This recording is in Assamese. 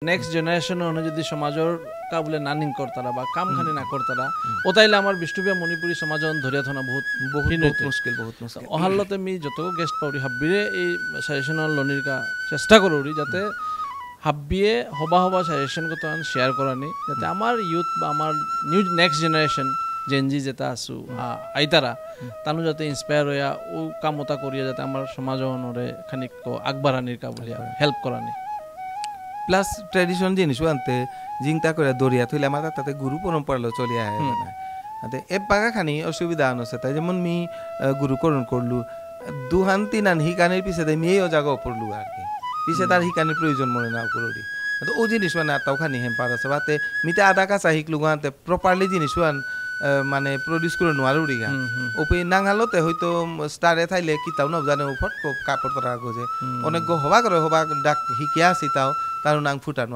নেক্সট জেনাৰেশন অনু যদি সমাজৰ কাবলে নানিং করতারা বা কাম খানি না করতারা ওতাইলে আমার বিষ্ণুবিয়া মণিপুরী সমাজন ধরিয়া থনা বহুত মুশকিল বহুত মুশকিল অহালতে মি যত গেস্ট পাউরি হাব্বিরে এই সাজেশনাল লনির কা চেষ্টা করুরি যাতে হাব্বিয়ে হবা সাজেশন কত শেয়ার করানি যাতে আমার ইউথ বা আমার নিউ নেক্সট জেনারেশন জেনজি যেটা আসু আইতারা তানু যাতে ইন্সপায়ার হইয়া ও কামতা করিয়া যাতে আমার সমাজনরে খানিক আগবাড়ানির কা বলিয়া হেল্প করানি প্লাস ট্রেডিশন জিনিস আনতে জিংতা করে দরিয়া থইলে আমার তাতে গুরু পরম্পরা চলি আহে না আতে এ পাগা খানি অসুবিধা আছে তাই যেমন মি গুরুকরণ করলু দুহান তিনান হিকানের পিছে দেয় মেয়েও জায়গা পড়লু আর কি পিছে তার হিকানের প্রয়োজন মনে না করি তো ও জিনিস মানে আতাও খানি হেম্পার আছে বাতে মিতে আধা কাঁচা শিখলু গানতে প্রপারলি জিনিস মানে প্রডিউস করে নোয়ারু রিগা ওপে নাঙালতে হয়তো স্টারে থাইলে কিতাও ন জানে ও ফট কাপড় তরা গজে অনেক হবা করে হবা ডাক শিকিয়া আসি তাও তার নাং ফুটানো